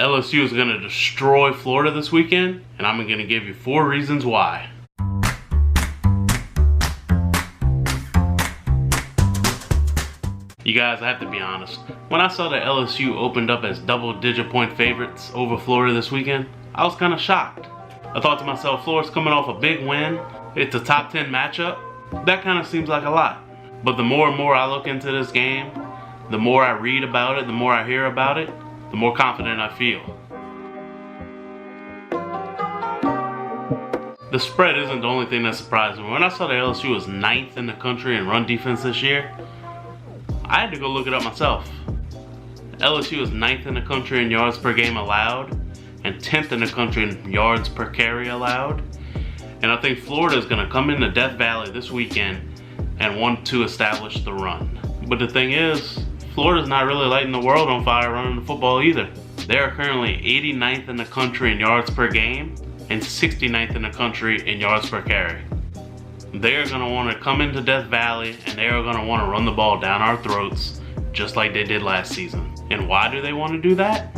LSU is going to destroy Florida this weekend, and I'm going to give you 4 reasons why. You guys, I have to be honest. When I saw that LSU opened up as double-digit point favorites over Florida this weekend, I was kind of shocked. I thought to myself, Florida's coming off a big win. It's a top 10 matchup. That kind of seems like a lot. But the more and more I look into this game, the more I read about it, the more I hear about it, the more confident I feel. The spread isn't the only thing that surprised me. When I saw that LSU was 9th in the country in run defense this year, I had to go look it up myself. LSU is 9th in the country in yards per game allowed and 10th in the country in yards per carry allowed. And I think Florida is going to come into Death Valley this weekend and want to establish the run. But the thing is, Florida's not really lighting the world on fire running the football either. They are currently 89th in the country in yards per game and 69th in the country in yards per carry. They are going to want to come into Death Valley and they are going to want to run the ball down our throats just like they did last season. And why do they want to do that?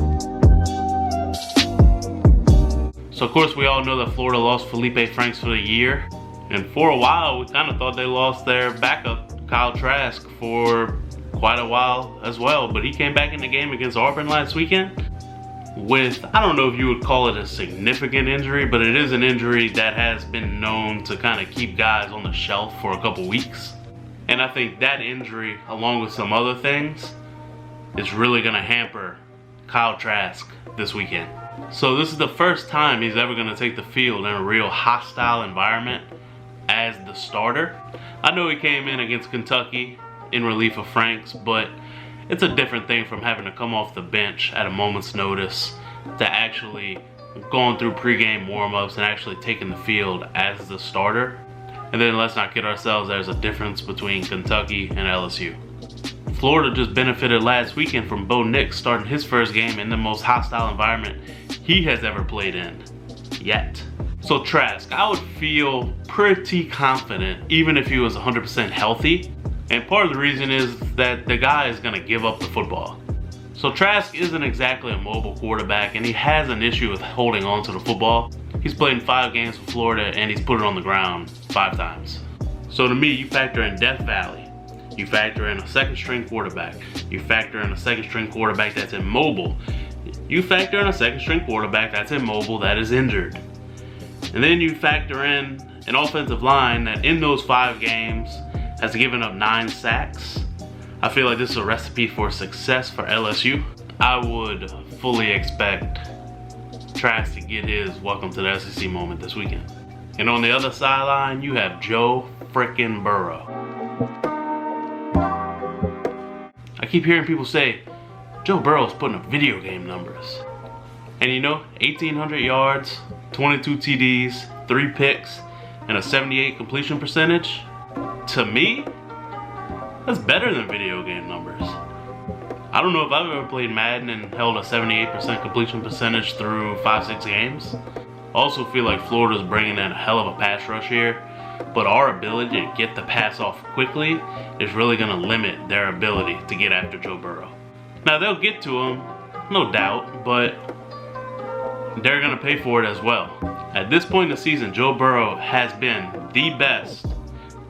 So of course we all know that Florida lost Felipe Franks for the year. And for a while we kind of thought they lost their backup, Kyle Trask, for quite a while as well. But he came back in the game against Auburn last weekend with, I don't know if you would call it a significant injury, but it is an injury that has been known to kind of keep guys on the shelf for a couple weeks. And I think that injury, along with some other things, is really going to hamper Kyle Trask this weekend. So this is the first time he's ever going to take the field in a real hostile environment as the starter. I know he came in against Kentucky in relief of Franks, but it's a different thing from having to come off the bench at a moment's notice to actually going through pregame warm-ups and actually taking the field as the starter. And then let's not kid ourselves, there's a difference between Kentucky and LSU. Florida just benefited last weekend from Bo Nix starting his first game in the most hostile environment he has ever played in yet. So Trask, I would feel pretty confident even if he was 100% healthy. And part of the reason is that the guy is going to give up the football. So Trask isn't exactly a mobile quarterback, and he has an issue with holding on to the football. He's played in 5 games for Florida, and he's put it on the ground 5 times. So to me, you factor in Death Valley. You factor in a second-string quarterback. You factor in a second-string quarterback that's immobile. You factor in a second-string quarterback that's immobile that is injured. And then you factor in an offensive line that in those 5 games has given up 9 sacks. I feel like this is a recipe for success for LSU. I would fully expect Trask to get his welcome to the SEC moment this weekend. And on the other sideline, you have Joe frickin' Burrow. I keep hearing people say, Joe Burrow's putting up video game numbers. And you know, 1,800 yards, 22 TDs, 3 picks, and a 78 completion percentage. To me, that's better than video game numbers. I don't know if I've ever played Madden and held a 78% completion percentage through 5-6 games. I also feel like Florida's bringing in a hell of a pass rush here, but our ability to get the pass off quickly is really going to limit their ability to get after Joe Burrow. Now they'll get to him, no doubt, but they're going to pay for it as well. At this point in the season, Joe Burrow has been the best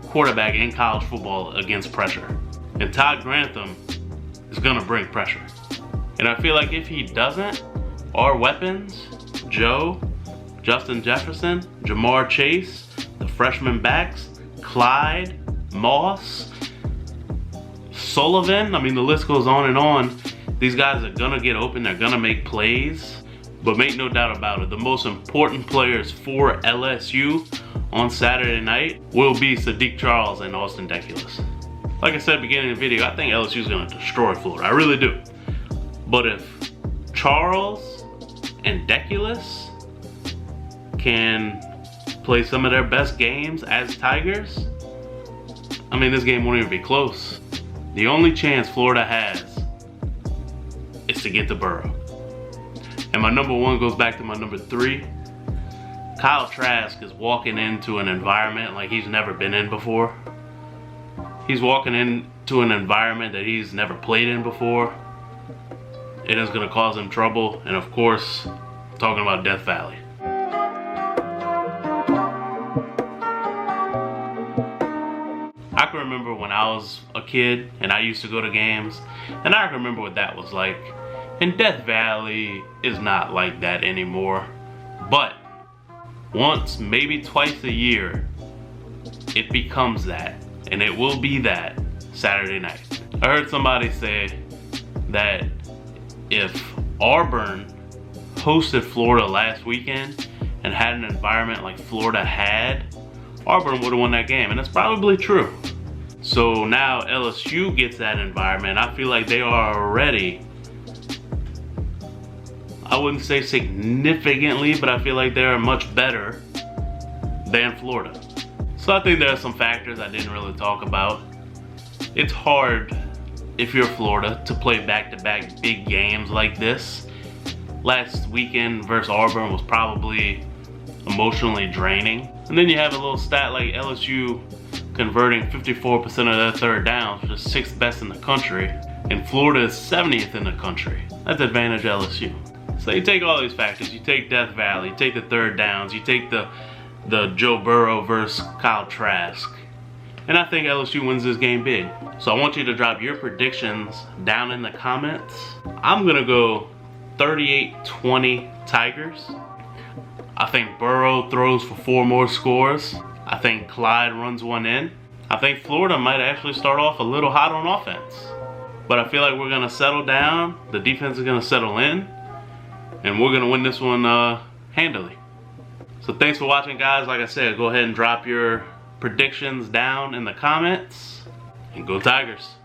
quarterback in college football against pressure. And Todd Grantham is going to bring pressure. And I feel like if he doesn't, our weapons, Joe, Justin Jefferson, Jamar Chase, the freshman backs, Clyde, Moss, Sullivan, I mean the list goes on and on. These guys are going to get open, they're going to make plays. But make no doubt about it, the most important players for LSU on Saturday night will be Sadiq Charles and Austin Deculus. Like I said at the beginning of the video, I think LSU is going to destroy Florida. I really do. But if Charles and Deculus can play some of their best games as Tigers, I mean, this game won't even be close. The only chance Florida has is to get to Burrow. And my number 1 goes back to my number 3. Kyle Trask is walking into an environment like he's never been in before. He's walking into an environment that he's never played in before. it is going to cause them trouble. And of course, talking about Death Valley. I can remember when I was a kid and I used to go to games, and I can remember what that was like. And Death Valley is not like that anymore. But once, maybe twice a year, it becomes that. And it will be that Saturday night. I heard somebody say that if Auburn hosted Florida last weekend and had an environment like Florida had, Auburn would have won that game, and that's probably true. So now LSU gets that environment. I feel like they are already, I wouldn't say significantly, but I feel like they're much better than Florida. So I think there are some factors I didn't really talk about. It's hard if you're Florida to play back-to-back big games like this. Last weekend versus Auburn was probably emotionally draining. And then you have a little stat like LSU converting 54% of their third downs, which is 6th best in the country. And Florida is 70th in the country. That's advantage LSU. So you take all these factors. You take Death Valley, you take the third downs, you take the Joe Burrow versus Kyle Trask. And I think LSU wins this game big. So I want you to drop your predictions down in the comments. I'm gonna go 38-20 Tigers. I think Burrow throws for 4 more scores. I think Clyde runs one in. I think Florida might actually start off a little hot on offense. But I feel like we're gonna settle down. The defense is gonna settle in. And we're gonna win this one handily. So thanks for watching, guys. Like I said, go ahead and drop your predictions down in the comments. And go Tigers.